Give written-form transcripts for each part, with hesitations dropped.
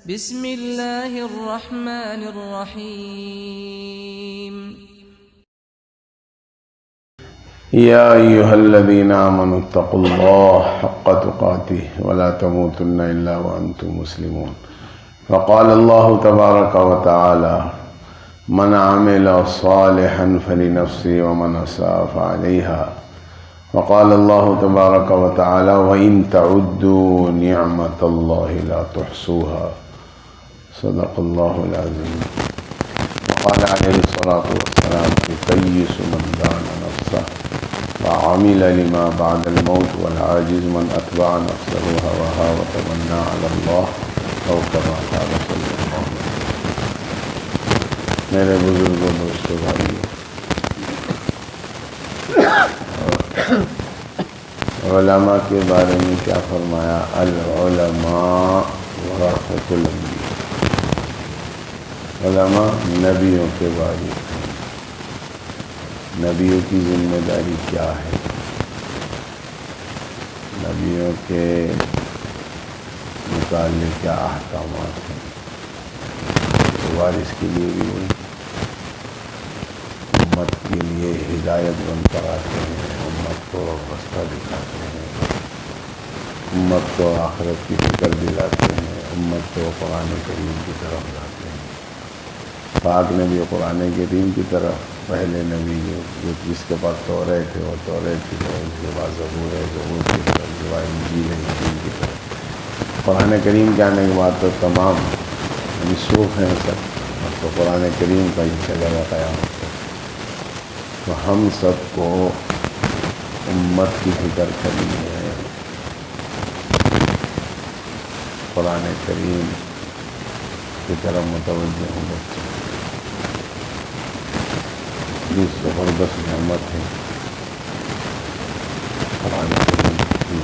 بسم الله الرحمن الرحيم. يا أيها الذين آمنوا اتقوا الله حق تقاته ولا تموتن إلا وأنتم مسلمون. فقال الله تبارك وتعالى: من عمل صالحا فلنفسه ومن أساء فعليها. وقال الله تبارك وتعالى: وإن تعدوا نعمة الله لا تحصوها. صدق الله العظيم. وقال عليه الصلاة والسلام: الكيس من دان نفسه وعمل لما بعد الموت، والعاجز من أتبع نفسه هواها وتمنى على الله، أو كما قال صلی اللہ علیہ وسلم. میرے بزرگوں، دوستوں، بھائیوں، علماء کے بارے میں کیا فرمایا؟ العلماء ورثۃ الانبیاء. علماء نبیوں کے وارث ہیں. نبیوں کی ذمہ داری کیا ہے؟ نبیوں کے متعلق کیا احکامات ہیں؟ وارث کے لیے بھی وہی امت کے لیے ہدایت بن کر آتے ہیں، امت کو راستہ دکھاتے ہیں، امت کو آخرت کی فکر دلاتے ہیں، امت کو قرآن کریم کی طرف لاتے ہیں. پاک نبی قرآن کریم کی طرف، پہلے نبی جو جس کے پاس توریت ہے وہ توریت کی طرف، اس کے بعد زبور ہے زبور کی طرف، جو انجیل ہے انجیل کی طرف. قرآن کریم کے آنے کے بعد تو تمام منسوخ ہیں سب، اب تو قرآن کریم کا ہی چلے گا قیامت تک. تو ہم سب کو امت کی فکر کرنی ہے، قرآن کریم کی طرف متوجہ ہونا چاہیے. یہ زبردست نعمت ہے قرآن کریم کی.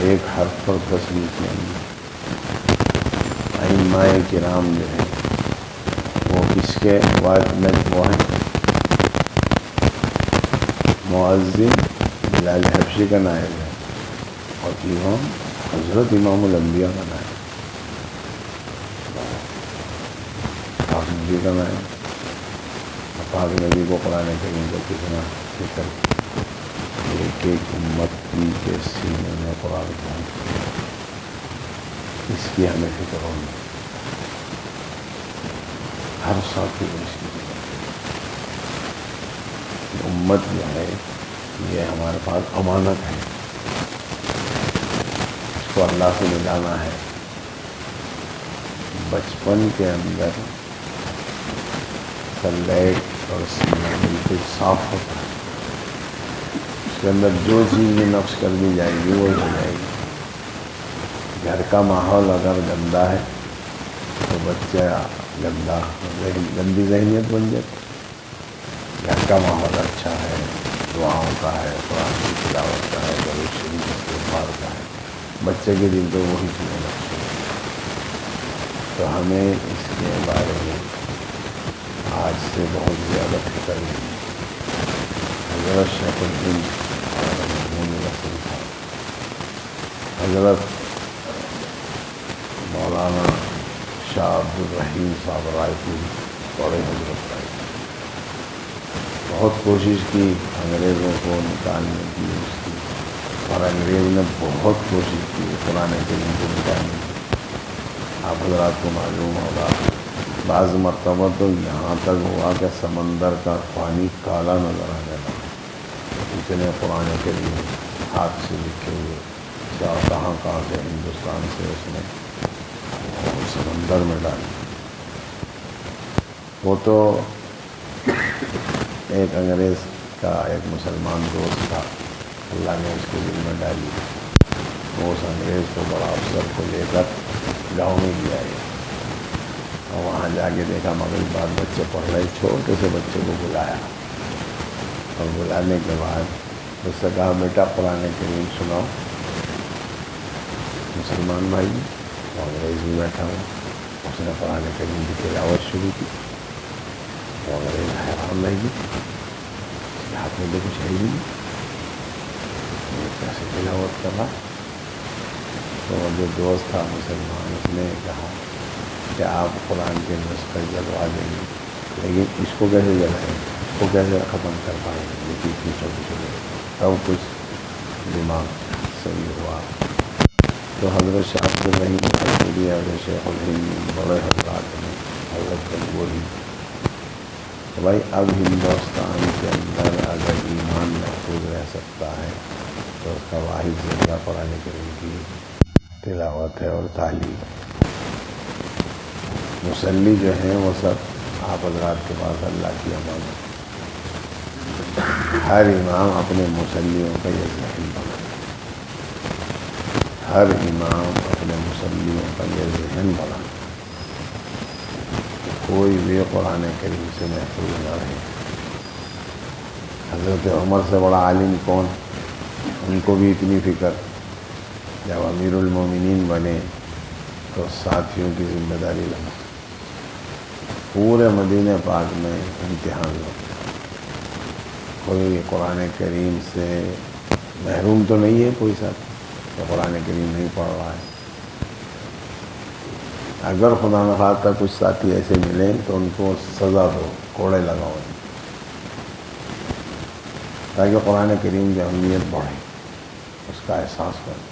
ایک حرف پر تصویر کیا گیا. ائمہ کرام جو ہے وہ کس کے وارث میں وہ ہیں؟ مؤذن بلال حبشی کا نائب ہے، اور امام حضرت امام الانبیاء کا نائب، پاک نبی کا نائب. پاک نبی کو قرآن کریم کو کتنا فکر، ایک ایک امت کی کے سینے میں قرآن پہنچ، اس کی ہمیں فکر ہونی. ہر ساتھی کو اس کی فکر. امت جو ہے یہ ہمارے پاس امانت ہے، اس کو اللہ سے ملانا ہے. بچپن کے اندر سلیٹ اور سینہ بالکل صاف ہوتا ہے، اس کے اندر جو چیز بھی نقش کر دی جائے گی وہ ہو جائے گی. گھر کا ماحول اگر گندا ہے تو بچہ گندی ذہنیت بن جاتی. گھر کا ماحول اچھا ہے، دعاؤں کا ہے، قرآن کی تلاوت کا ہے، درود شریف استغفار کا ہے، بچے کے دل پہ وہی چیزیں نقش ہوتی. تو ہمیں اس کے بارے میں آج سے بہت زیادہ فکر ہے. حضرت شیخ الدین حضرت مولانا شاہ عبد الرحیم صاحب رائے پوری بڑے حضرت رائے بہت کوشش کی انگریزوں کو نکالنے کی اس کی، اور انگریز نے بہت کوشش کی قرآن کریم کو نکالنے کی. آپ حضرات کو معلوم ہوگا بعض مرتبہ تو یہاں تک ہوا کہ سمندر کا پانی کالا نظر آنے لگا، اتنے قرآن کریم ہاتھ سے لکھے ہوئے کہاں سے ہندوستان سے اس نے سمندر میں ڈالی. وہ تو ایک انگریز کا ایک مسلمان دوست تھا، اللہ نے اس کے دل میں ڈالی. وہ اس انگریز کو بڑا افسر کو لے کر گاؤں میں لے آئے، اور وہاں جا کے دیکھا مغرب بعد بچے پڑھ رہے، چھوٹے سے بچے کو بلایا، اور بلانے کے بعد اس سے کہا بیٹا قرآن کریم سناؤ. مسلمان بھائی وہ انگریز بھی بیٹھا ہوا، اس نے قرآن کریم کی تلاوت شروع کی. وہ انگریز حیران رہ گئی، اس کے ہاتھ میں تو کچھ ہے ہی نہیں، کیسے تلاوت کر رہا. تو جو دوست تھا مسلمان، اس نے کہا کہ آپ قرآن کے نسخے جلوا دیں گے، لیکن اس کو کیسے جلائیں، اس کو کیسے ختم کر پائیں گے، یہ چیز چھوٹی چھوٹی تب کچھ دماغ صحیح ہوا۔ تو حضرت شاہ عبدالرحیم حضرت شیخ الہند بڑے حضرات نے حضرت کو بولی کہ بھائی اب ہندوستان کے اندر اگر ایمان محفوظ رہ سکتا ہے تو اس کا واحد ذریعہ قرآن کریم کی تلاوت ہے اور تعلیم۔ مسلی جو ہیں وہ سب آپ حضرات کے پاس اللہ کی امانت، ہر امام اپنے مسلیوں کا یہ ذہن بنا، ہر امام اپنے مسلیوں کا یہ ذہن بنا کہ کوئی بھی قرآن کریم سے محفوظ نہ رہے۔ حضرت عمر سے بڑا عالم کون، ان کو بھی اتنی فکر، جب امیر المومنین بنے تو ساتھیوں کی ذمہ داری لگا، پورے مدینہ پاک میں امتحان لو، کوئی قرآن کریم سے محروم تو نہیں ہے، کوئی ساتھ تو قرآن کریم نہیں پڑھ رہا ہے۔ اگر خدا نخواستہ کچھ ساتھی ایسے ملیں تو ان کو سزا دو، کوڑے لگاؤ، تاکہ قرآن کریم کی اہمیت بڑھے، اس کا احساس کرو۔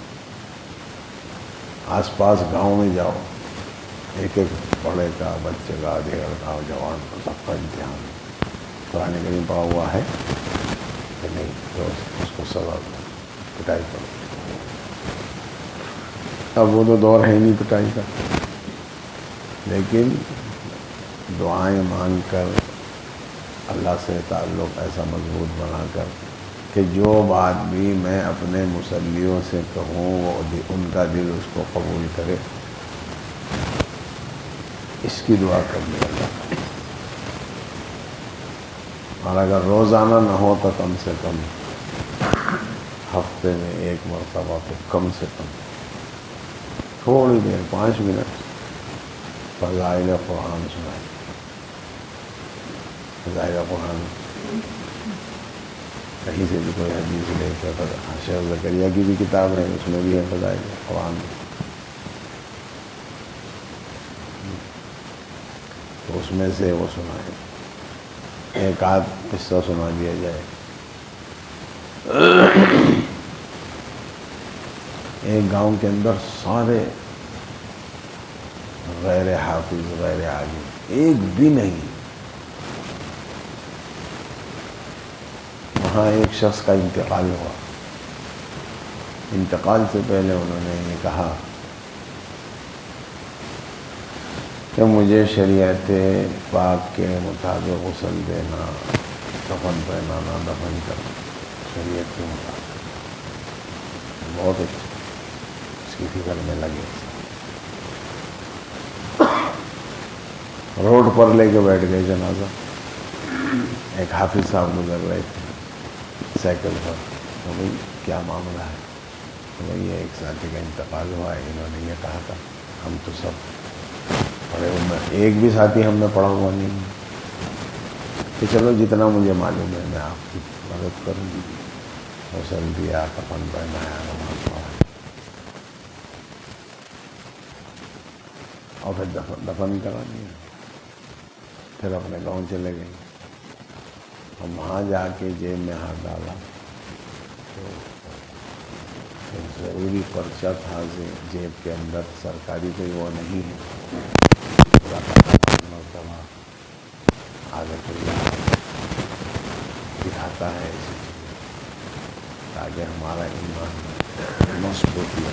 آس پاس گاؤں میں جاؤ، ایک ایک بڑے کا، بچے کا، دیگر کا، جوان کا، سب کا امتحان، قرآن کریم پڑھا ہوا ہے کہ نہیں، تو اس کو سزا دو، پٹائی کرو۔ اب وہ تو دور ہے نہیں پٹائی کا، لیکن دعائیں مانگ کر اللہ سے تعلق ایسا مضبوط بنا کر کہ جو بات بھی میں اپنے مسلیوں سے کہوں وہ ان کا دل اس کو قبول کرے، اس کی دعا کرنی اللہ۔ اور اگر روزانہ نہ ہو تو کم سے کم ہفتے میں ایک مرتبہ تو کم سے کم تھوڑی دیر 5 منٹ فضائل قرآن سنائیں۔ فضائل قرآن کہیں سے بھی کوئی حدیث لے کر، شیخ زکریا کی بھی کتاب ہے، اس میں بھی ہے فضائل قرآن، تو اس میں سے وہ سنائیں، ایک آدھ قصہ سنا دیا جائے۔ ایک گاؤں کے اندر سارے غیر حافظ، غیر عالم، ایک بھی نہیں۔ وہاں ایک شخص کا انتقال ہوا، انتقال سے پہلے انہوں نے یہ کہا کہ مجھے شریعت پاک کے مطابق غسل دینا، کفن پہنانا، دفن کرنا شریعت کے مطابق، بہت اچھا، اس کی فکر میں لگے۔ روڈ پر لے کے بیٹھ گئے جنازہ، ایک حافظ صاحب گزر رہے تھے سائیکل پر، تو بھائی کیا معاملہ ہے؟ تو بھائی یہ ایک ساتھی کا انتقال ہوا ہے، انہوں نے یہ کہا تھا، ہم تو سب پڑھے ہوئے، ایک بھی ساتھی ہم نے پڑھا ہوا نہیں ہے، کہ چلو جتنا مجھے معلوم ہے میں آپ کی مدد کروں گی۔ غسل دیا، کفن پہنایا، نماز پڑھائی، اور پھر دفن کرا دیا، پھر اپنے گاؤں چلے گئے۔ اور وہاں جا کے جیب میں ہاتھ ڈالا تو ایک ضروری پرچہ تھا جیب کے اندر، سرکاری کوئی وہ نہیں ہے، مرتبہ عادت اللہ دکھاتا ہے ایسی چیزیں تاکہ ہمارا ایمان مضبوط ہو۔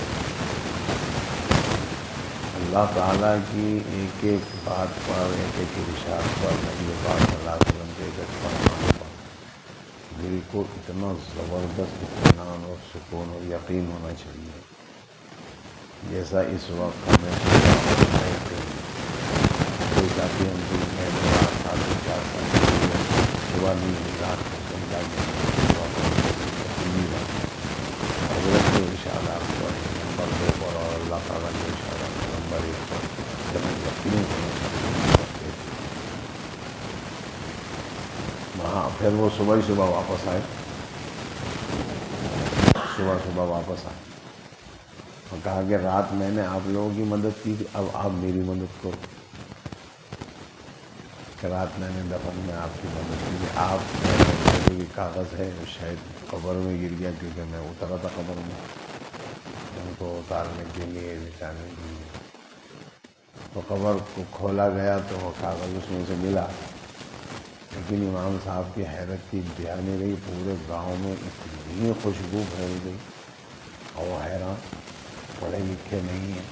اللہ تعالیٰ کی ایک ایک بات پر، ایک ایک ارشاد پر، نبی پاک صلی اللہ علیہ وسلم کے ایک ایک فرمان پر دل کو اتنا زبردست اطمینان اور سکون اور یقین ہونا چاہیے، جیسا اس وقت ہمیں کوئی ساتھی ہم کو میں 2 سال 4 سال صبح نہیں رات کو سمجھا گیا حضرت کے ارشادات پر، پردے پر، اور اللہ تعالیٰ کے ارشادات نمبر 1 پر جب یقین کرتے تھے۔ وہاں پھر وہ صبح واپس آئے، صبح واپس آئے، اور کہا کہ رات میں نے آپ لوگوں کی مدد کی تھی، اب آپ میری مدد کرو، کہ رات میں نے دفن میں آپ کی مدد کی تھی، آپ جو کاغذ ہے شاید قبر میں گر گیا کیونکہ میں اترا تھا قبر میں ان کو اتارنے کے لیے بچانے کے لیے، تو قبر کو کھولا گیا تو وہ کاغذ اس میں سے ملا، لیکن امام صاحب کی حیرت کی انتہا نہیں رہی، پورے گاؤں میں اتنی خوشبو پھیل گئی اور وہ حیران، پڑھے لکھے نہیں ہیں،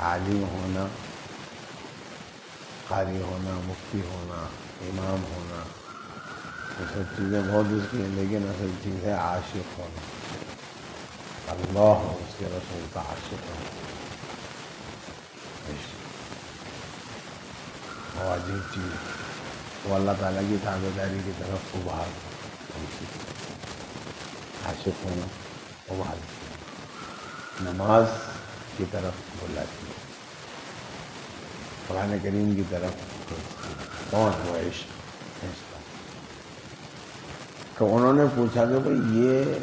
عالم ہونا، قاری ہونا، مفتی ہونا، امام ہونا، یہ سب چیزیں بہت اس کی ہیں، لیکن اصل چیز ہے عاشق ہونا، اللہ اور اس کے رسول کا عاشق ہونا، وہ عجیب چیز ہے، وہ اللہ تعالیٰ کی تابعداری کی طرف ابھار عاشق ہونا ابھار نماز کی طرف بلاتی ہے، قرآن کریم کی طرف کون ہوا عشق، تو انہوں نے پوچھا کہ بھئی یہ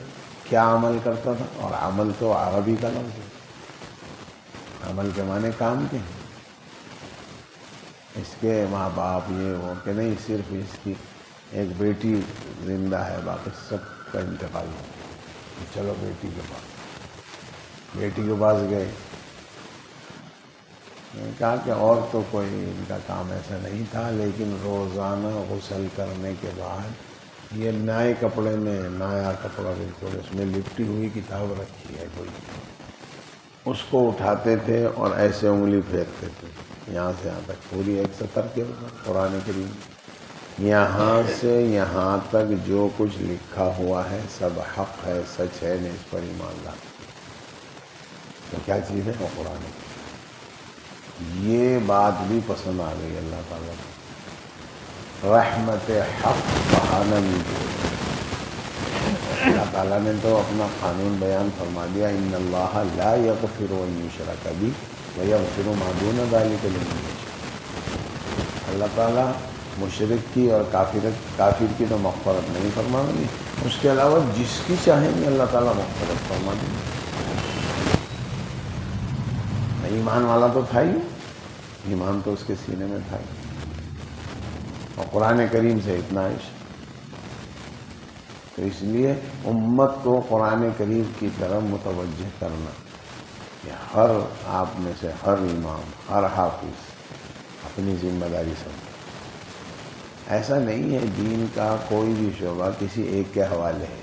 کیا عمل کرتا تھا، اور عمل تو عربی کا لفظ ہے، عمل کے معنی کام کے ہیں، اس کے ماں باپ یہ وہ کہ نہیں، صرف اس کی ایک بیٹی زندہ ہے، باقی سب کا انتقال ہو گیا، چلو بیٹی کے پاس گئے، میں نے کہا کہ اور تو کوئی ان کا کام ایسا نہیں تھا، لیکن روزانہ غسل کرنے کے بعد یہ نئے کپڑے میں، نیا کپڑا بالکل اس میں لپٹی ہوئی کتاب رکھی ہے کوئی، اس کو اٹھاتے تھے اور ایسے انگلی پھیرتے تھے یہاں سے یہاں تک، پوری ایک سطر کے اوپر قرآن کریم، یہاں سے یہاں تک جو کچھ لکھا ہوا ہے سب حق ہے، سچ ہے، اس پر ایمان لانا، تو کیا چیز ہے وہ قرآن کی، یہ بات بھی پسند آ گئی اللہ تعالیٰ کو، رحمت حق بہانہ نہیں دیا، اللہ تعالیٰ نے تو اپنا قانون بیان فرما دیا، ان اللہ لا یغفر ان یشرک بہ ویغفر ما دون ذلک لمن یشاء، اللہ تعالیٰ مشرک کی اور کافر کی تو مغفرت نہیں فرما گی، اس کے علاوہ جس کی چاہیں گے اللہ تعالیٰ مغفرت فرما دیں گے، ایمان والا تو تھا ہی، ایمان تو اس کے سینے میں تھا ہی، اور قرآن کریم سے اتنا عشق، تو اس لیے امت کو قرآن کریم کی طرف متوجہ کرنا، کہ ہر آپ میں سے ہر امام، ہر حافظ اپنی ذمہ داری سمجھے، ایسا نہیں ہے دین کا کوئی بھی شعبہ کسی ایک کے حوالے ہے،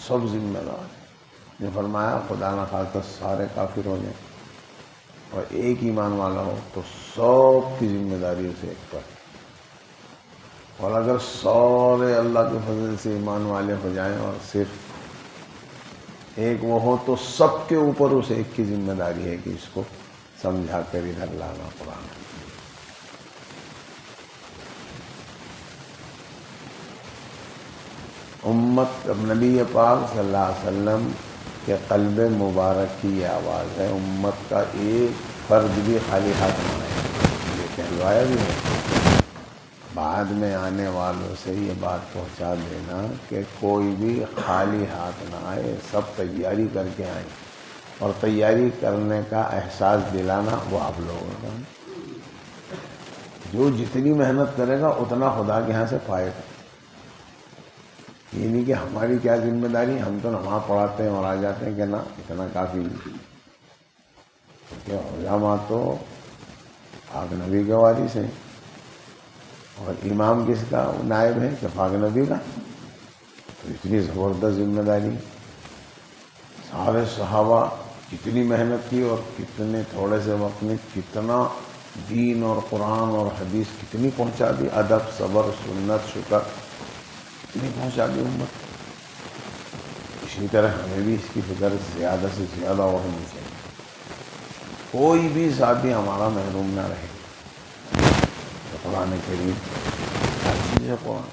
سب ذمہ دار ہے، نے فرمایا خدا نہ خواستہ سارے کافر ہو جائیں اور ایک ایمان والا ہو تو سب کی ذمہ داری اسے ایک پر، اور اگر سارے اللہ کے فضل سے ایمان والے ہو جائیں اور صرف ایک وہ ہو تو سب کے اوپر اسے ایک کی ذمہ داری ہے کہ اس کو سمجھا کر ادھر لانا قرآن۔ امت نبی پاک صلی اللہ علیہ وسلم کے قلب مبارک کی یہ آواز ہے، امت کا ایک فرد بھی خالی ہاتھ نہ آئے، یہ کہلوایا بھی ہے، بعد میں آنے والوں سے یہ بات پہنچا دینا کہ کوئی بھی خالی ہاتھ نہ آئے، سب تیاری کر کے آئیں، اور تیاری کرنے کا احساس دلانا وہ آپ لوگوں کا، جو جتنی محنت کرے گا اتنا خدا کے ہاں سے پائے گا، یہ نہیں کہ ہماری کیا ذمہ داری، ہم تو نماز پڑھاتے ہیں اور آ جاتے ہیں کہ نا اتنا کافی نہیں، کہ علماء تو پاک نبی کے وارث ہیں، اور امام کس کا نائب ہے کہ پاک نبی کا، تو اتنی زبردست ذمہ داری، سارے صحابہ کتنی محنت کی اور کتنے تھوڑے سے وقت میں کتنا دین اور قرآن اور حدیث کتنی پہنچا دی، ادب، صبر، سنت، شکر کتنی پہنچا دی امت، اسی طرح ہمیں بھی اس کی فکر زیادہ سے زیادہ ہونی چاہیے، کوئی بھی ساتھی ہمارا محروم نہ رہے، قرآن کریم ہر چیز ہے قرآن۔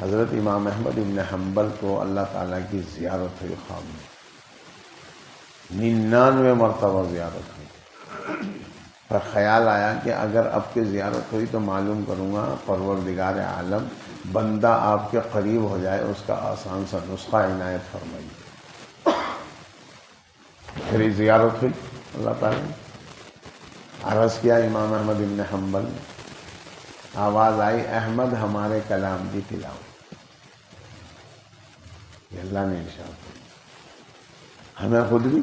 حضرت امام احمد بن حنبل کو اللہ تعالیٰ کی زیارت ہوئی خواب میں، 99 مرتبہ زیارت ہوئی، پر خیال آیا کہ اگر اب کی زیارت ہوئی تو معلوم کروں گا پروردگار عالم بندہ آپ کے قریب ہو جائے اس کا آسان سا نسخہ عنایت فرمائیے، آخری زیارت ہوئی اللہ تعالیٰ نے. عرض کیا امام احمد بن حنبل نے, آواز آئی احمد ہمارے کلام کی تلاوت. یہ اللہ نے ارشاد کیا. ہمیں خود بھی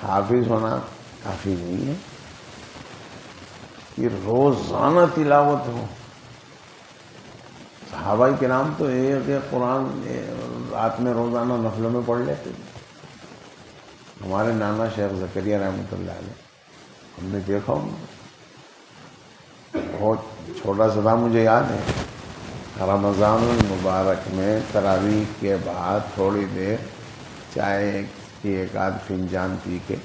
حافظ ہونا کافی نہیں ہے کہ روزانہ تلاوت ہو. صحابہ کرام تو ایک قرآن رات میں روزانہ نفلوں میں پڑھ لیتے. ہمارے نانا شیخ زکریا رحمۃ اللہ علیہ, ہم نے دیکھا بہت چھوٹا سا تھا, مجھے یاد ہے رمضان المبارک میں تراویح کے بعد تھوڑی دیر چائے کی ایک آدھ فنجان پی کے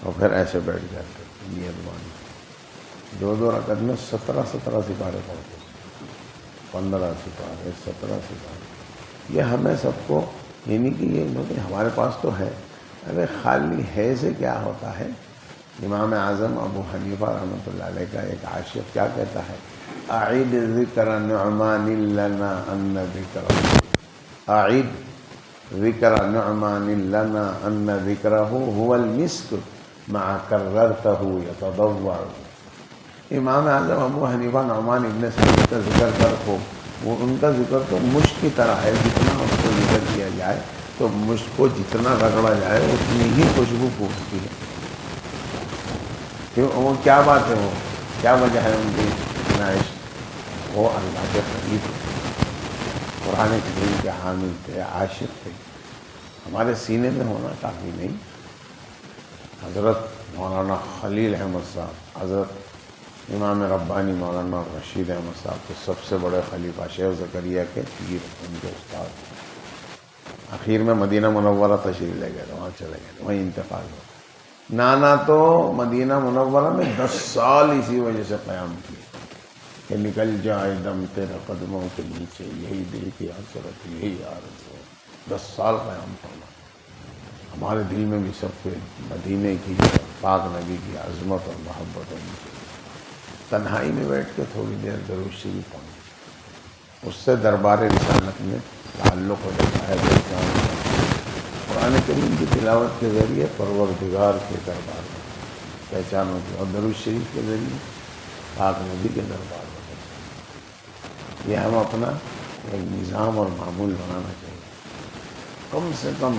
اور پھر ایسے بیٹھ جاتے نیت باندھ. 2 رکعت میں 17 سپارے پڑھتے, 15 سپارے, 17 سپارے. یہ ہمیں سب کو یعنی کہ یہ ہمارے پاس تو ہے, ارے خالی ہے سے کیا ہوتا ہے. امام اعظم ابو حنیفہ رحمۃ اللہ علیہ کا ایک عاشق کیا کہتا ہے, اعید ذکر نعمان لنا ان ذکر, اعید ذکر نعمان لنا ان ذکرہ هو المسک مع کررتہ یتضوع. امام اعظم ابو حنیفہ نعمان ابن ثابت کا ذکر کر کو, وہ ان کا ذکر تو مشک کی طرح ہے, جتنا اس کو ذکر کیا جائے تو مشک کو جتنا رگڑا جائے اتنی ہی خوشبو پھوٹتی ہے. کیوں, وہ کیا بات ہے, وہ کیا وجہ ہے ان کی نمائش؟ وہ اللہ کے قریب قرآن کریم کے حامل تھے, عاشق تھے. ہمارے سینے میں ہونا کافی نہیں. حضرت مولانا خلیل احمد صاحب, حضرت امام ربانی مولانا رشید احمد صاحب کے سب سے بڑے خلیفہ شیخ زکریا کے پیر, ان کے استاد. آخر میں مدینہ منورہ تشریف لے گئے, وہاں چلے گئے, وہیں انتقال ہو. نانا تو مدینہ منورہ میں 10 سال اسی وجہ سے قیام کیے کہ نکل جائے دم تیرے قدموں کے نیچے, یہی دل کی حسرت, یہی آرزو. 10 سال قیام کرنا. ہمارے دل میں بھی سب کے مدینے کی, پاک نبی کی عظمت اور محبت ہونی چاہیے. تنہائی میں بیٹھ کے تھوڑی دیر درود شریف پڑھیں, اس سے دربار رسالت میں تعلق ہو جاتا ہے. قرآن کریم کی تلاوت کے ذریعے پروردگار کے دربار میں پہچان ہوتی ہے, اور درود شریف کے ذریعے پاک نبی کے دربار میں. یہ ہم اپنا ایک نظام اور معمول بنانا چاہیے. کم سے کم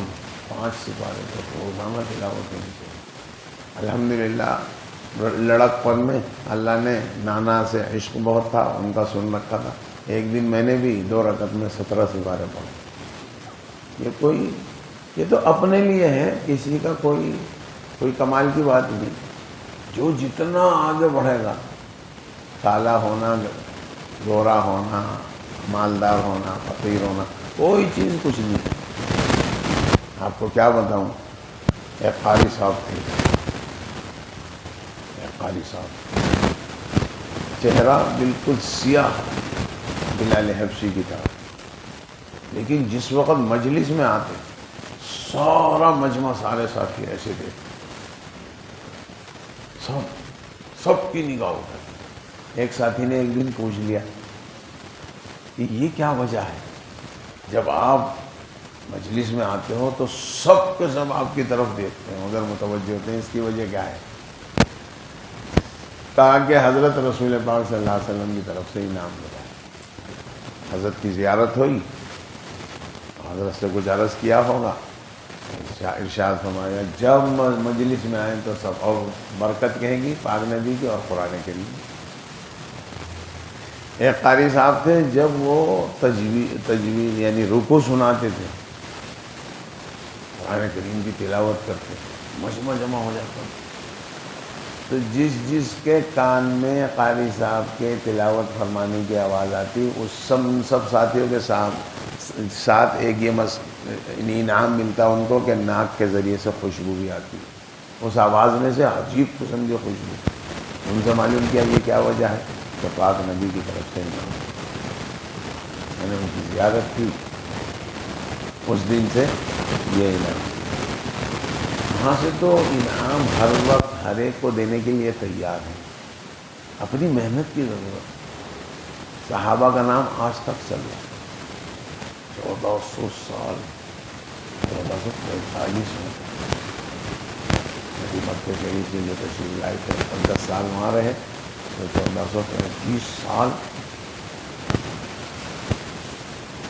5 سپارے تک روزانہ تلاوت ہونی چاہیے. الحمدللہ لڑک پن میں اللہ نے نانا سے عشق بہت تھا, ان کا سن رکھا تھا. ایک دن میں نے بھی 2 رکعت میں 17 سپارے پڑھے. یہ تو اپنے لیے ہے, کسی کا کوئی کمال کی بات نہیں. جو جتنا آگے بڑھے گا, کالا ہونا, گورا ہونا, مالدار ہونا, فقیر ہونا, کوئی چیز کچھ نہیں. آپ کو کیا بتاؤں, ایک قاری صاحب تھے, قاری صاحب چہرہ بالکل سیاہ بلال حبشی کی طرح, لیکن جس وقت مجلس میں آتے سارا مجمع, سارے ساتھی ایسے دیکھتے, سب کی نگاہ اٹھتی. ایک ساتھی نے ایک دن پوچھ لیا کہ یہ کیا وجہ ہے, جب آپ مجلس میں آتے ہو تو سب کے سب آپ کی طرف دیکھتے ہیں, ادھر متوجہ ہوتے ہیں, اس کی وجہ کیا ہے؟ کہا کہ حضرت رسول پاک صلی اللہ علیہ وسلم کی طرف سے انعام ملا. حضرت کی زیارت ہوئی, حضرت سے کچھ عرض کیا ہوگا, ارشاد فرمایا جب مجلس میں آئیں تو سب اور برکت کہیں گی پاک نبی کی اور قرآن کریم. ایک قاری صاحب تھے, جب وہ تجوید یعنی رکوع سناتے تھے, قرآن کریم کی تلاوت کرتے, مجمع جمع ہو جاتا, تو جس کے کان میں قاری صاحب کے تلاوت فرمانے کی آواز آتی, اس سب ساتھیوں کے ساتھ ایک یہ انعام ملتا ان کو کہ ناک کے ذریعے سے خوشبو بھی آتی. اس آواز میں سے عجیب قسم کی خوشبو. ان سے معلوم کیا یہ کیا وجہ ہے, تو پاک نبی کی طرف سے انعام. میں نے ان کی زیارت کی, اس دن سے یہ انعام. وہاں سے تو انعام ہر وقت ہر ایک کو دینے کے لیے تیار ہے. اپنی محنت کی ضرورت. صحابہ کا نام آج تک چل رہا ہے, 1400 سال, 1445 میں کے شریف جی جو تشریف لائے تھے، 10 سال وہاں رہے، تو 1435 سال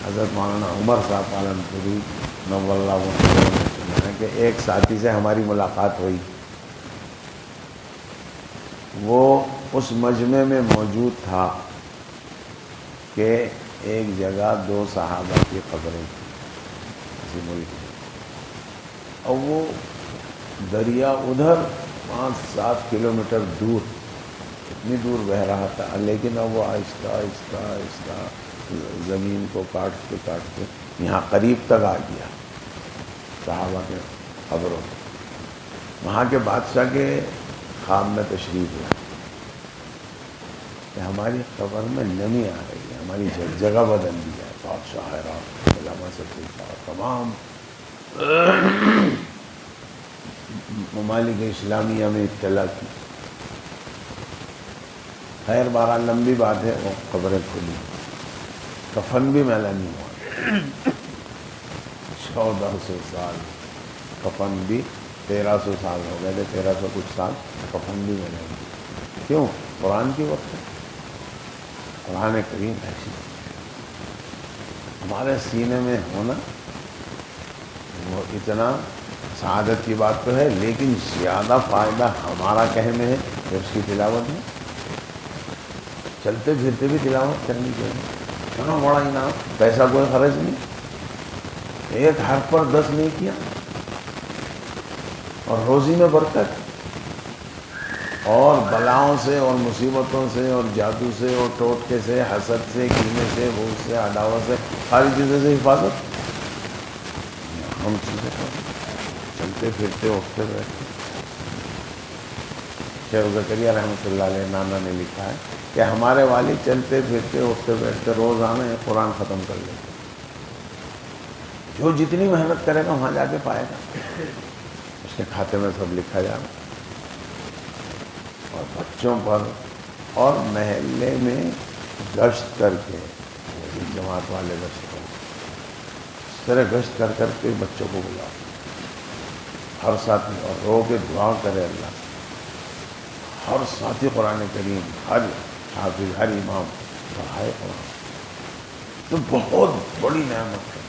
حضرت مولانا عمر صاحب پالن پوری نور اللہ وجہ نے سنا ہے کہ ایک ساتھی سے ہماری ملاقات ہوئی، وہ اس مجمع میں موجود تھا کہ ایک جگہ 2 صحابہ کی قبریں تھیں کسی ملک میں، اور وہ دریا ادھر 5-7 کلومیٹر دور، اتنی دور بہہ رہا تھا، لیکن اب وہ آہستہ آہستہ آہستہ زمین کو کاٹتے کاٹتے یہاں قریب تک آ گیا صحابہ کے قبروں میں۔ وہاں کے بادشاہ کے خواب میں تشریف لائے کہ ہماری قبر میں نمی آ رہی ہے، ہماری جگہ بدل دی جائے۔ بادشاہ حیران، علامہ سے پوچھا، تمام ممالک اسلامیہ میں اطلاع کی، خیر بہرحال لمبی بات ہے، وہ قبریں کھلی، کفن بھی میلا نہیں ہوا، 1400 سال کفن بھی، 1300 سال ہو گئے تھے، 1300 کچھ سال کفن بھی میلا نہیں ہوا۔ کیوں؟ قرآن کی وقت ہے، قرآن کریم ایسی ہمارے سینے میں ہونا وہ اتنا سعادت کی بات تو ہے، لیکن زیادہ فائدہ ہمارا کہنے ہے کہ اس کی تلاوت میں چلتے پھرتے بھی تلاوت کرنی چاہیے۔ اتنا بڑا انعام، پیسہ کوئی خرچ نہیں، ایک حرف پر 10 نہیں کیا، اور روزی میں برکت، اور بلاؤں سے اور مصیبتوں سے اور جادو سے اور ٹوٹکے سے، حسد سے، کینے سے، بغض سے، عداوت سے، ساری چیزوں سے حفاظت۔ ہم چیزیں چلتے پھرتے اٹھتے بیٹھتے۔ شیخ زکریا رحمۃ اللہ علیہ نانا نے لکھا ہے کہ ہمارے والد چلتے پھرتے اٹھتے بیٹھتے روزانہ ایک قرآن ختم کر لیتے، جو جتنی محنت کرے گا وہاں جا کے پائے گا، اس کے کھاتے میں سب لکھا جائے گا۔ اور بچوں پر اور محلے میں گشت کر کے، جماعت والے گشت کر اس طرح گشت کر کر کے بچوں کو بلا ہر ساتھی، اور رو کے دعا کرے اللہ سے، ہر ساتھی قرآن کریم، ہر حافظ، ہر امام پڑھائے قرآن، تو بہت بڑی نعمت ہے۔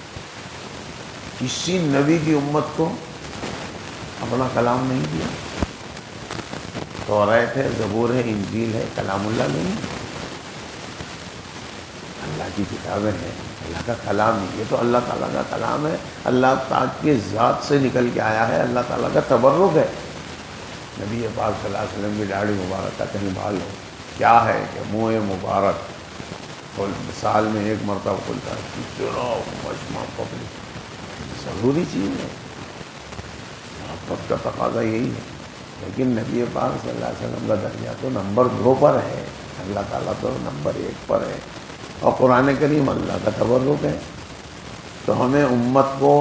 کسی نبی کی امت کو اپنا کلام نہیں دیا، توریت ہے، زبور ہے، انجیل ہے، کلام اللہ نہیں، اللہ کی کتابیں ہیں، اللہ کا کلام نہیں، یہ تو اللہ تعالیٰ کا کلام ہے، اللہ تعالیٰ کی ذات سے نکل کے آیا ہے، اللہ تعالیٰ کا تبرک ہے۔ نبی پاک صلی اللہ علیہ وسلم کی داڑھی مبارک کا کہیں بال ہو، کیا ہے کہ منہ مبارک سال میں ایک مرتبہ کھلتا ہے، اتنا مجمع پبلک، ضروری چیز ہے، محبت کا تقاضا یہی ہے۔ لیکن نبی پاک صلی اللہ علیہ وسلم کا درجہ تو نمبر 2 پر ہے، اللہ تعالیٰ تو نمبر 1 پر ہے، اور قرآن کریم اللہ کا تبرک ہے۔ تو ہمیں امت کو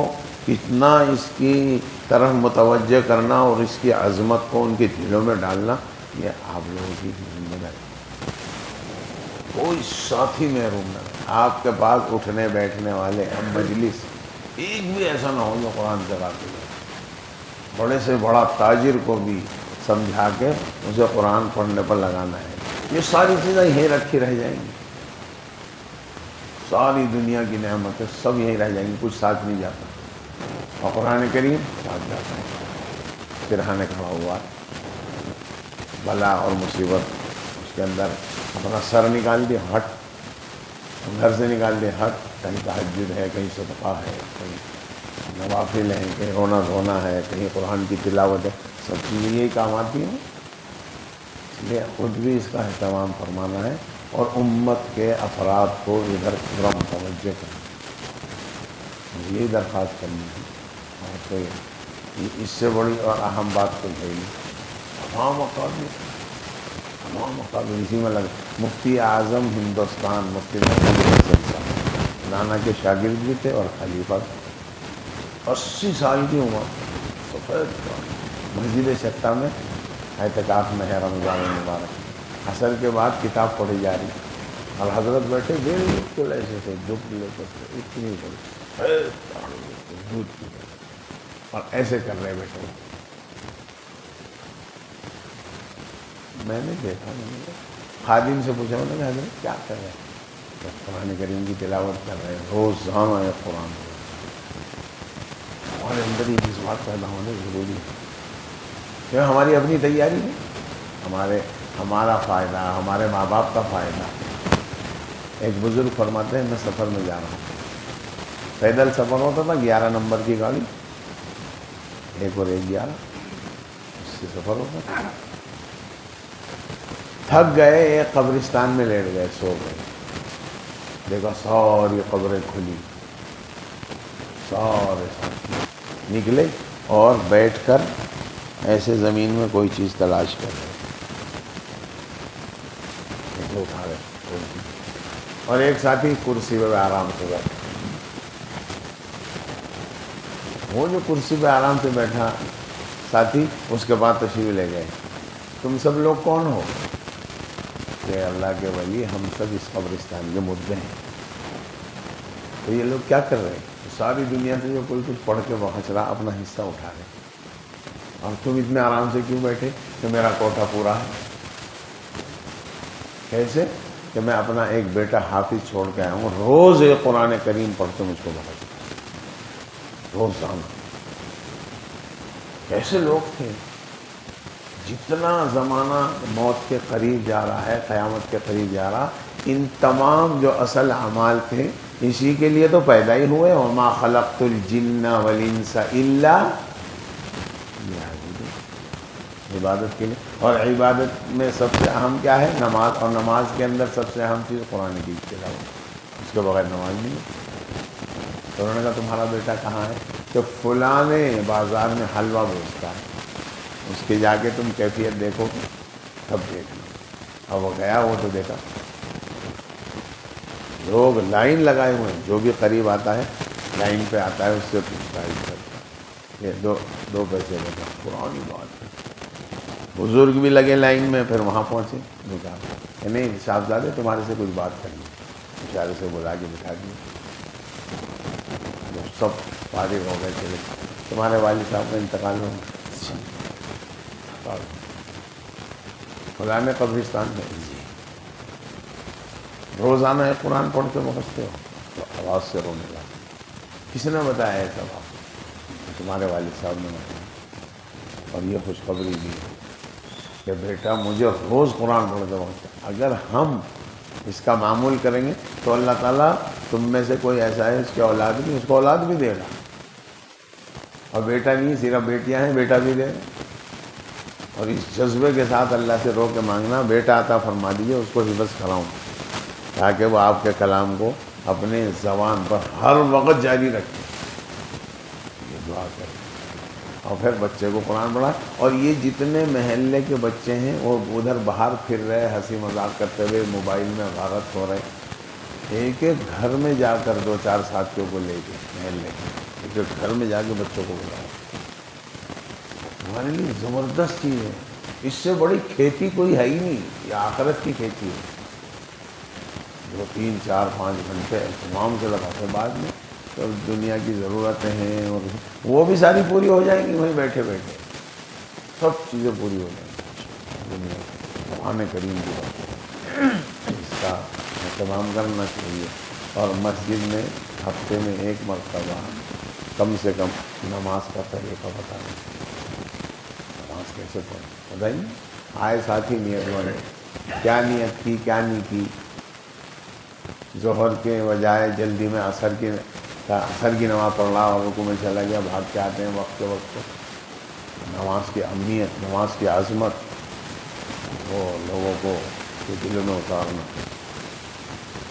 اتنا اس کی طرف متوجہ کرنا اور اس کی عظمت کو ان کے دلوں میں ڈالنا، یہ آپ لوگوں کی ذمہ داری۔ کوئی ساتھی محروم نہ رہے، آپ کے پاس اٹھنے بیٹھنے والے ہم مجلس ایک بھی ایسا نہ ہو جو قرآن سے غافل ہو۔ بڑے سے بڑا تاجر کو بھی سمجھا کے اسے قرآن پڑھنے پر لگانا ہے۔ یہ ساری چیزیں یہیں رکھی رہ جائیں گی، ساری دنیا کی نعمتیں سب یہیں رہ جائیں گی، کچھ ساتھ نہیں جاتا، اور قرآن کریم ساتھ جاتا ہے۔ سرحانے کھڑا ہوا بلا اور مصیبت، اس کے اندر اپنا سر نکال دیا، ہٹ، گھر سے نکال دیا، ہٹ، کہیں تہجد ہے، کہیں صدقہ ہے، کہیں نوافل ہیں، کہیں رونا دھونا ہے، کہیں قرآن کی تلاوت ہے، سب چیزیں یہی کام آتی ہیں۔ اس لیے خود بھی اس کا اہتمام فرمانا ہے اور امت کے افراد کو ادھر پورا متوجہ کرنا، یہی درخواست کرنی ہے۔ اور کوئی اس سے بڑی اور اہم بات تو ہے نہیں۔ تمام اقابر اسی میں لگے، مفتی اعظم ہندوستان مفتی محمود حسن صاحب نانا کے شاگرد بھی تھے اور خلیفہ تھے، 80 سال کی عمر، سفید مسجد شتہ میں اعتکاف میں ہے، رمضان مبارک، عصر کے بعد کتاب پڑھی جا رہی، اور حضرت بیٹھے بالکل ایسے سے جھک لیتے تھے، اتنی بڑی دودھ کی، اور ایسے کر رہے بیٹھے، میں نے دیکھا، خادم سے پوچھا، انہوں نے حضرت کیا کر رہے ہیں؟ قرآن کریم کی تلاوت کر رہے ہیں، روزانہ ایک قرآن پڑھ رہے ہیں۔ ہمارے اندر یہ جذبات پیدا ہونے ضروری ہے، کہ ہماری اپنی تیاری ہے، ہمارا فائدہ، ہمارے ماں باپ کا فائدہ۔ ایک بزرگ فرماتے ہیں، میں سفر میں جا رہا ہوں، پیدل سفر ہوتا تھا، 11 نمبر کی گاڑی، 1 اور 1 11، اس سے سفر ہوتا تھا۔ تھک گئے، ایک قبرستان میں لیٹ گئے، سو گئے، دیکھا ساری قبریں کھلی، سارے ساتھی نکلے اور بیٹھ کر ایسے زمین میں کوئی چیز تلاش کر رہے، اٹھا رہے، اور ایک ساتھی کرسی پہ آرام سے بیٹھا۔ وہ جو کرسی پہ آرام سے بیٹھا ساتھی، اس کے بعد تشریف لے گئے، تم سب لوگ کون ہو؟ کہ اللہ کے ولی، ہم سب اس قبرستان کے مردے ہیں۔ تو یہ لوگ کیا کر رہے ہیں؟ ساری دنیا سے جو کوئی کچھ پڑھ کے بخش رہا، اپنا حصہ اٹھا رہے، اور تم اتنے آرام سے کیوں بیٹھے؟ کہ میرا کوٹا پورا ہے۔ کیسے؟ کہ میں اپنا ایک بیٹا حافظ چھوڑ کے آیا ہوں، روز ایک قرآن کریم پڑھ کے مجھ کو بخشتا ہے، روزانہ۔ کیسے لوگ تھے؟ جتنا زمانہ موت کے قریب جا رہا ہے، قیامت کے قریب جا رہا، ان تمام جو اصل اعمال تھے، اسی کے لیے تو پیدا ہی ہوئے، وما خلقت الجن والانس الا لیعبدون، عبادت کے لیے۔ اور عبادت میں سب سے اہم کیا ہے؟ نماز، اور نماز کے اندر سب سے اہم چیز قرآن کی تلاوت، اس کے بغیر نماز نہیں ہے۔ تو انہوں نے کہا تمہارا بیٹا کہاں ہے؟ کہ فلاں بازار میں حلوہ بیچتا ہے، اس کے جا کے تم کیفیت دیکھو، تب دیکھنا۔ اب وہ گیا، وہ تو دیکھا لوگ لائن لگائے ہوئے ہیں، جو بھی قریب آتا ہے لائن پہ آتا ہے، اس سے پوچھتا ہے، یہ دو پیسے دیتا، پرانی بات ہے۔ بزرگ بھی لگے لائن میں، پھر وہاں پہنچے، دکان کہ نہیں صاحبزادے تمہارے سے کچھ بات کرنی، اشارے سے بلا کے بٹھا دیا، سب فارغ ہو گئے، چلے تمہارے والد صاحب کا انتقال ہو گیا، فلاں قبرستان میں، جی روزانہ ایک قرآن پڑھ کے بخشتے ہو؟ تو آواز سے رونے لگا۔ کس نے بتایا ایسا بات؟ تمہارے والد صاحب نے بتایا، اور یہ خوشخبری دی کہ بیٹا مجھے روز قرآن پڑھ کے بخشتا۔ اگر ہم اس کا معمول کریں گے تو اللہ تعالیٰ تم میں سے کوئی ایسا ہے اس کی اولاد نہیں، اس کو اولاد بھی دے گا، اور بیٹا نہیں، صرف بیٹیاں ہیں، بیٹا بھی دے گا۔ اور اس جذبے کے ساتھ اللہ سے رو کے مانگنا، بیٹا عطا فرما دیجیے، اس کو حفظ کراؤں، تاکہ وہ آپ کے کلام کو اپنے زبان پر ہر وقت جاری رکھے، یہ دعا کریں۔ اور پھر بچے کو قرآن پڑھا، اور یہ جتنے محلے کے بچے ہیں وہ ادھر باہر پھر رہے، ہنسی مذاق کرتے ہوئے موبائل میں غارت ہو رہے، ایک ایک گھر میں جا کر 2-4 ساتھیوں کو لے کے، محلے کے ایک ایک گھر میں جا کے بچوں کو بلاؤ، ہمارے لیے زبردست چیز ہے۔ اس سے بڑی کھیتی کوئی ہے ہی نہیں، یہ آخرت کی کھیتی ہے، جو 3, 4, 5 گھنٹے اہتمام سے لگاتے، بعد میں تو دنیا کی ضرورتیں ہیں اور وہ بھی ساری پوری ہو جائیں گی، وہیں بیٹھے بیٹھے سب چیزیں پوری ہو جائیں گی دنیا کی۔ قرآن کریم کی بات، اس کا اہتمام کرنا چاہیے، اور مسجد میں ہفتے میں 1 مرتبہ کم سے کم نماز کا طریقہ بتانا چاہیے، نماز کیسے پڑھیں بتائیے۔ آئے ساتھی نیت والے، کیا نیت کی، کیا نہیں کی، ظہر کے بجائے جلدی میں عصر کی نماز پڑھ رہا اور رکوع میں چلا گیا، بھاگ کے آتے ہیں وقت کے وقت۔ نماز کی اہمیت، نماز کی عظمت، وہ لوگوں کو دلوں میں اتارنا،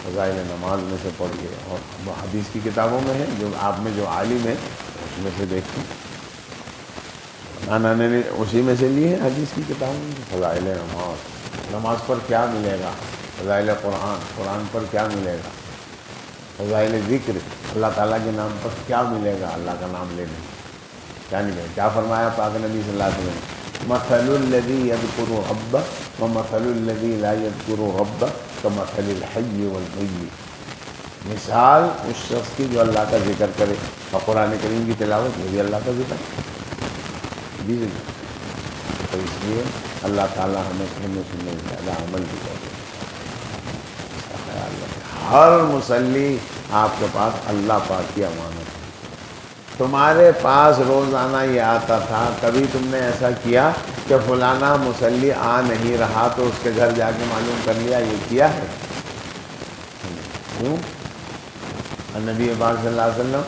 فضائل نماز میں سے پڑھ کے، اور وہ حدیث کی کتابوں میں ہے، جو آپ میں جو عالم ہے اس میں سے دیکھیں، نانا نے اسی میں سے لی ہے حدیث کی کتابوں میں۔ فضائل نماز، نماز پر کیا ملے گا، فضائل قرآن، قرآن پر کیا ملے گا، فضائل ذکر، اللہ تعالیٰ کے نام پر کیا ملے گا، اللہ کا نام لینے کیا نہیں ملے گا۔ کیا فرمایا پاک نبی صلی اللہ علیہ وسلم نے؟ مثل الذی یذکر ربہ ومثل الذی لا یذکر ربہ کمثل الحی والمیت، مثال اس شخص کی جو اللہ کا ذکر کرے اور قرآن کریم کی تلاوت، یہ بھی اللہ کا ذکر، تو اس لیے اللہ تعالیٰ ہمیں کہنے سننے زیادہ عمل بھی کرے، اس کا خیال رکھے۔ ہر مصلی آپ کے پاس اللہ پاک کی امانت ہے۔ تمہارے پاس روزانہ یہ آتا تھا، کبھی تم نے ایسا کیا کہ فلانا مصلی آ نہیں رہا تو اس کے گھر جا کے معلوم کر لیا، یہ کیا ہے؟ کیوں؟ نبی پاک صلی اللہ علیہ وسلم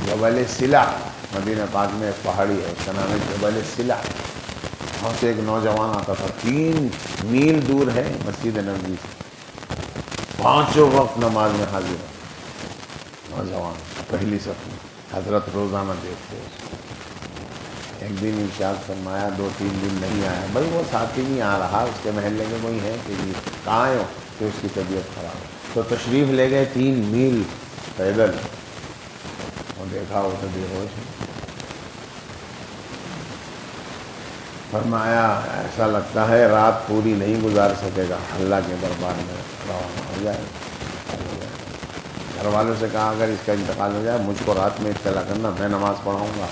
جبل سلا، مدینہ پاک میں ایک پہاڑی ہے، اس کا نام ہے جبل سلا، وہاں سے ایک نوجوان آتا تھا، 3 میل دور ہے مسجد نبوی سے، 5 وقت نماز میں حاضر ہے نوجوان، پہلی صف میں، حضرت روزانہ دیکھتے اس کو۔ ایک دن ارشاد فرمایا 2-3 دن نہیں آیا، بھائی وہ ساتھی نہیں آ رہا، اس کے محلے میں کوئی ہے کہ جی کہاں آئے ہو، کہ اس کی طبیعت خراب ہے، تو تشریف لے گئے 3 میل پیدل، اور دیکھا وہ تو بے ہوش ہے۔ فرمایا ایسا لگتا ہے رات پوری نہیں گزار سکے گا، اللہ کے دربار میں روانہ ہو جائے۔ گھر والوں سے کہا اگر اس کا انتقال ہو جائے مجھ کو رات میں اطلاع کرنا، میں نماز پڑھاؤں گا۔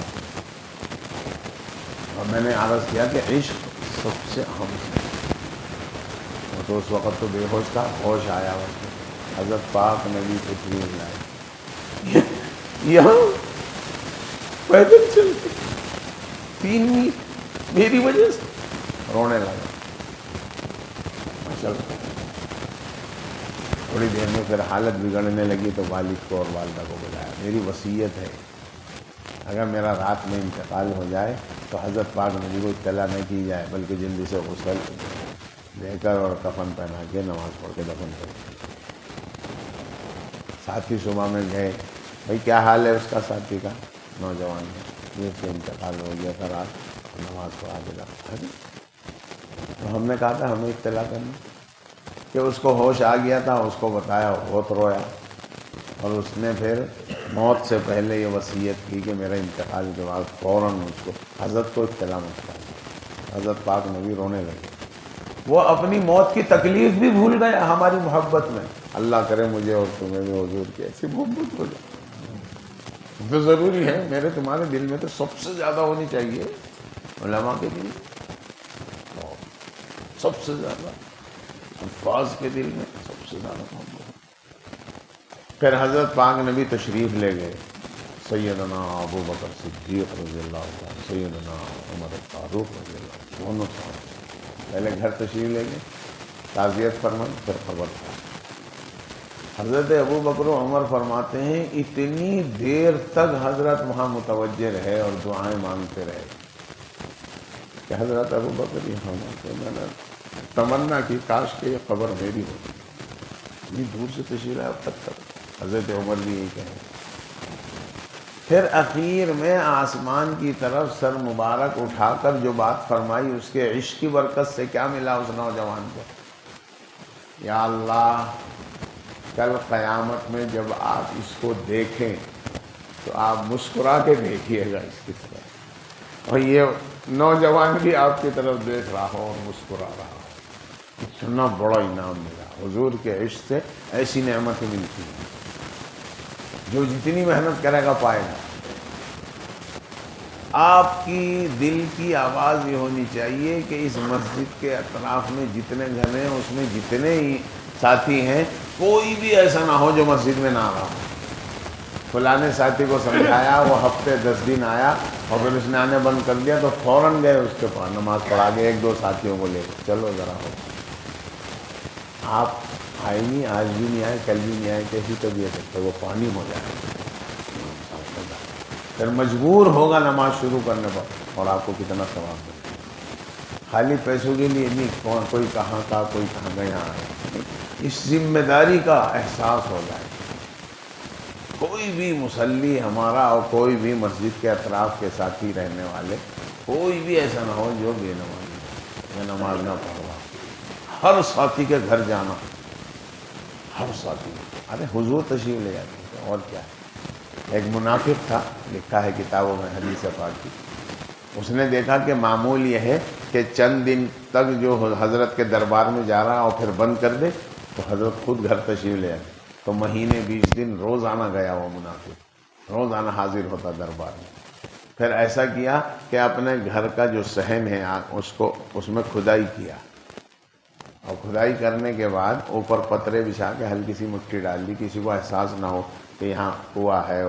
اور میں نے عرض کیا کہ عشق سب سے اہم ہے۔ وہ تو اس وقت تو بے ہوش تھا، ہوش آیا اس کو، حضرت پاک نبی تشریف لائے، یہاں پیدل چلتے 3 میل میری وجہ سے، رونے لگا۔ ماشاءاللہ تھوڑی دیر میں پھر حالت بگڑنے لگی تو والد کو اور والدہ کو بلایا، میری وصیت ہے اگر میرا رات میں انتقال ہو جائے تو حضرت پاک نبی کو اطلاع نہیں کی جائے، بلکہ جلدی سے غسل دے کر اور کفن پہنا کے نماز پڑھ کے دفن کر۔ ساتھی صبح میں گئے، بھائی کیا حال ہے اس کا ساتھی کا؟ نوجوان ہے، یہ سے انتقال ہو گیا تھا، رات نماز پڑھا کے دفن۔ تو ہم نے کہا تھا ہمیں اطلاع کرنا، کہ اس کو ہوش آ گیا تھا، اس کو بتایا، بہت رویا، اور اس نے پھر موت سے پہلے یہ وصیت کی کہ میرے انتقال کے بعد فوراً اس کو حضرت کو اطلاع مت کرنا۔ حضرت پاک نبی رونے لگے، وہ اپنی موت کی تکلیف بھی بھول گئے ہماری محبت میں۔ اللہ کرے مجھے اور تمہیں بھی حضور کی ایسی محبت ہو جائے۔ تو ضروری ہے میرے تمہارے دل میں تو سب سے زیادہ ہونی چاہیے علماء کے دل میں، سب سے زیادہ الفاظ کے دل میں سب سے زیادہ محبت۔ پھر حضرت پاک نبی تشریف لے گئے، سیدنا ابو بکر صدیق رضی اللہ عنہ، سیدنا عمر فاروق رضی اللہ عنہ، دونوں صاحب پہلے گھر تشریف لے گئے، تعزیت فرمائی، پھر خبر تھا۔ حضرت ابو بکر و عمر فرماتے ہیں اتنی دیر تک حضرت وہاں متوجہ رہے اور دعائیں مانگتے رہے کہ حضرت ابو بکر یہاں ہوتے، میں نے تمنا کی کاش کہ یہ قبر میری ہوتی، اتنی دور سے تشریف آئے اب تک۔ حضرت عمر بھی یہی کہیں۔ پھر اخیر میں آسمان کی طرف سر مبارک اٹھا کر جو بات فرمائی، اس کے عشق کی برکت سے کیا ملا اس نوجوان کو؟ یا اللہ کل قیامت میں جب آپ اس کو دیکھیں تو آپ مسکرا کے دیکھیے گا اس کی طرف، اور یہ نوجوان بھی آپ کی طرف دیکھ رہا ہو اور مسکرا رہا ہو۔ اتنا بڑا انعام ملا حضور کے عشق سے، ایسی نعمتیں ملتی ہیں جو جتنی محنت کرے گا پائے گا۔ آپ کی دل کی آواز یہ ہونی چاہیے کہ اس مسجد کے اطراف میں جتنے گھر ہیں اس میں جتنے ہی ساتھی ہیں کوئی بھی ایسا نہ ہو جو مسجد میں نہ آ رہا ہو۔ فلانے ساتھی کو سمجھایا، وہ ہفتے 10 دن آیا اور پھر اس نے آنے بند کر دیا تو فوراً گئے اس کے پاس، نماز پڑھا کے 1-2 ساتھیوں کو لے کے چلو ذرا ہو۔ آپ آئے نہیں، آج بھی نہیں آئے، کل بھی نہیں آئے، کیسی طبیعت ہے؟ وہ پانی ہو جائے، پھر مجبور ہوگا نماز شروع کرنے پر، اور آپ کو کتنا ثواب ملے۔ خالی پیسوں کے لیے نہیں، کوئی کہاں کا کوئی کہاں گیا ہے، اس ذمہ داری کا احساس ہو جائے۔ کوئی بھی مصلی ہمارا اور کوئی بھی مسجد کے اطراف کے ساتھی رہنے والے کوئی بھی ایسا نہ ہو جو بے نمازی یا نماز نہ پڑھوا۔ ہر ساتھی کے گھر جانا، ہر ساتھی، ارے حضور تشریف لے جاتے ہیں اور کیا ہے۔ ایک منافق تھا، لکھا ہے کتابوں میں حدیث پاک کی، اس نے دیکھا کہ معمول یہ ہے کہ چند دن تک جو حضرت کے دربار میں جا رہا اور پھر بند کر دے تو حضرت خود گھر تشریف لے آئے، تو مہینے 20 دن روزانہ گیا وہ منافق، روزانہ حاضر ہوتا دربار میں۔ پھر ایسا کیا کہ اپنے گھر کا جو صحن ہے اس میں کھدائی کیا، اور کھدائی کرنے کے بعد اوپر پترے بچھا کے ہلکی سی مٹی ڈال دی، کسی کو احساس نہ ہو کہ یہاں کنواں ہے،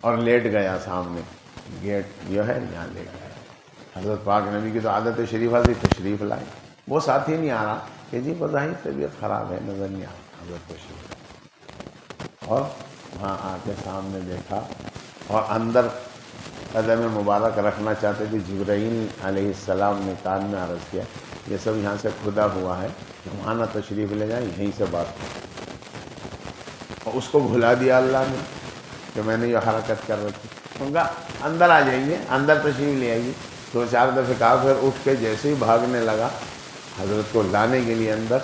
اور لیٹ گیا سامنے گیٹ جو ہے یہاں لیٹ گیا۔ حضرت پاک نبی کی تو عادت شریفہ سے تشریف لائے، وہ ساتھی نہیں آ رہا کہ جی بظاہر طبیعت خراب ہے، نظر نہیں آ رہا، حضرت تشریف، اور وہاں آ کے سامنے دیکھا، اور اندر قدم مبارک رکھنا چاہتے تھے۔ جبرائیل علیہ السلام نے کان میں عرض کیا یہ سب یہاں سے کھدا ہوا ہے، وہاں نہ تشریف لے جائیں، یہیں سے بات کریں۔ اور اس کو بھلا دیا اللہ نے کہ میں نے یہ حرکت کر رکھی، ان کا اندر آ جائیے، اندر تشریف لے آئیے۔ 2-4 دفعہ کہا، پھر اٹھ کے جیسے ہی بھاگنے لگا حضرت کو لانے کے لیے اندر،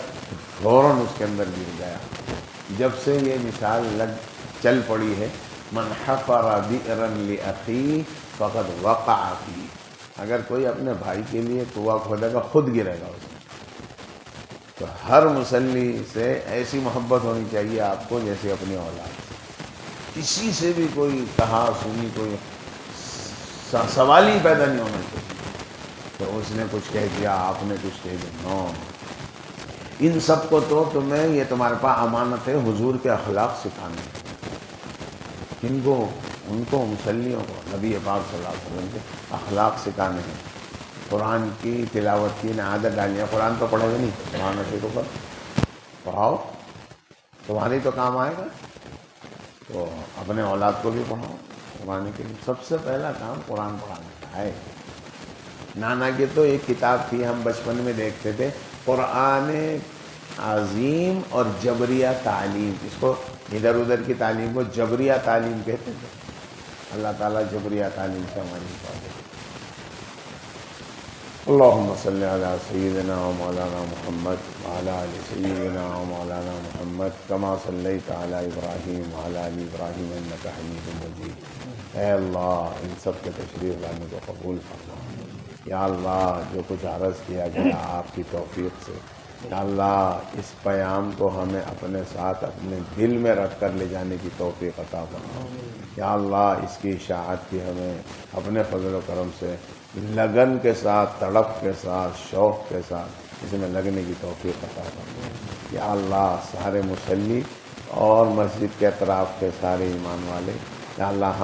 فوراً اس کے اندر گر گیا۔ جب سے یہ مثال چل پڑی ہے، من حفر بئرا لأخیہ فقد وقع فیہ، اگر کوئی اپنے بھائی کے لیے کنواں کھودے گا خود گرے گا اس میں۔ تو ہر مصلی سے ایسی محبت ہونی چاہیے آپ کو جیسے اپنی اولاد سے، کسی سے بھی کوئی کہا سنی کوئی سوال ہی پیدا نہیں ہونا چاہیے کہ اس نے کچھ کہہ دیا، آپ نے کچھ کہہ دیا، نو۔ ان سب کو تو تمہیں، یہ تمہارے پاس امانت ہے حضور کے اخلاق سکھانے، ان کو مصلیوں کو نبی پاک صلی اللہ علیہ وسلم کے اخلاق سکھانے ہیں۔ قرآن کی تلاوت کی عادت ڈالنی ہے، قرآن تو پڑھے گا نہیں، قرآن شروع کر پڑھاؤ، تمہاری تو کام آئے گا، تو اپنے اولاد کو بھی پڑھاؤ قرآن کے لیے۔ سب سے پہلا کام قرآن پڑھانے کا ہے۔ نانا کی تو ایک کتاب تھی، ہم بچپن میں دیکھتے تھے، قرآن عظیم اور جبریہ تعلیم، اس کو ادھر ادھر کی تعلیم کو جبریہ تعلیم کہتے تھے۔ اللہ تعالیٰ جبریہ تعلیم سے ہماری حفاظت۔ اللہم صلی علی سیدنا و مولانا محمد وعلی آل سیدنا و مولانا محمد کما صلیت علی ابراہیم وعلی آل ابراہیم انک حمید مجید۔ اے اللہ ان سب کے تشریف لانے کو قبول فرما۔ یا اللہ جو کچھ عرض کیا گیا آپ کی توفیق سے، یا اللہ اس پیام کو ہمیں اپنے ساتھ اپنے دل میں رکھ کر لے جانے کی توفیق عطا فرما۔ یا اللہ اس کی اشاعت کی ہمیں اپنے فضل و کرم سے لگن کے ساتھ، تڑپ کے ساتھ، شوق کے ساتھ اس میں لگنے کی توفیق عطا فرما۔ یا اللہ سارے مصلی اور مسجد کے اطراف کے سارے ایمان والے، یا اللہ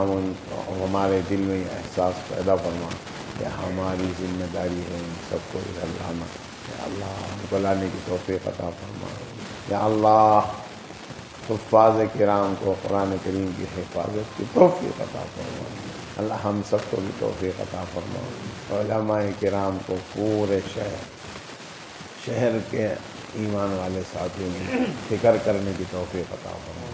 ہمارے دل میں یہ احساس پیدا فرما کہ ہماری ذمہ داری ہے ان سب کو ادھر لانا۔ یا اللہ ہم کو لانے کی توفیق عطا فرما۔ یا اللہ حفاظ کرام کو قرآن کریم کی حفاظت کی توفیق عطا فرما۔ اللہ ہم سب کو بھی توفیق عطا فرما۔ علماء کرام کو پورے شہر کے ایمان والے ساتھیوں میں فکر کرنے کی توفیق عطا فرما۔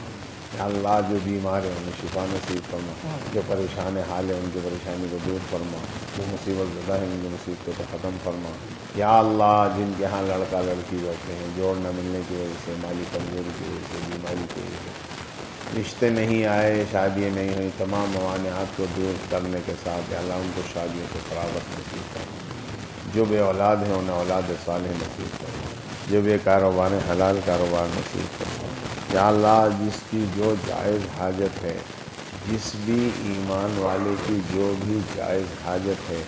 یا اللہ جو بیمار ہیں انہیں شفا نصیب فرما، جو پریشان حال ہیں ان کی پریشانی کو دور فرما، جو مصیبت زدہ ہیں ان کی مصیبتوں کو ختم فرما۔ یا اللہ جن کے ہاں لڑکا لڑکی بیٹھے ہیں، جوڑ نہ ملنے کی وجہ سے، مالی کمزوری کی وجہ سے، بیماری کی وجہ سے، رشتے نہیں آئے، شادیاں نہیں ہوئی، تمام موانعات کو دور کرنے کے ساتھ یا اللہ ان کو شادیوں سے فراغت نصیب فرما۔ جو بے اولاد ہیں انہیں اولاد صالح نصیب فرما، جو بے کاروبار ہیں حلال کاروبار نصیب فرما۔ یا اللہ جس کی جو جائز حاجت ہے، جس بھی ایمان والے کی جو بھی جائز حاجت ہے،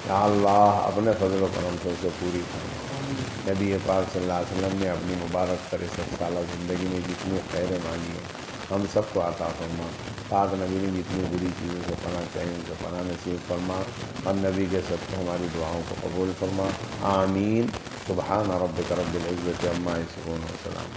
یا اللہ اپنے فضل و کرم سے اسے پوری فرما۔ نبی پاک صلی اللہ علیہ وسلم نے اپنی مبارک 63 سالہ زندگی میں جتنی خیریں مانگی ہیں ہم سب کو عطا فرما۔ پاک نبی نے جتنی بری چیزوں سے پناہ چاہیے ان سے پناہ نصیب فرما، اور نبی کے صدقے ہماری دعاؤں کو قبول فرما۔ آمین۔ سبحان ربک رب العزت عما یصفون وسلام۔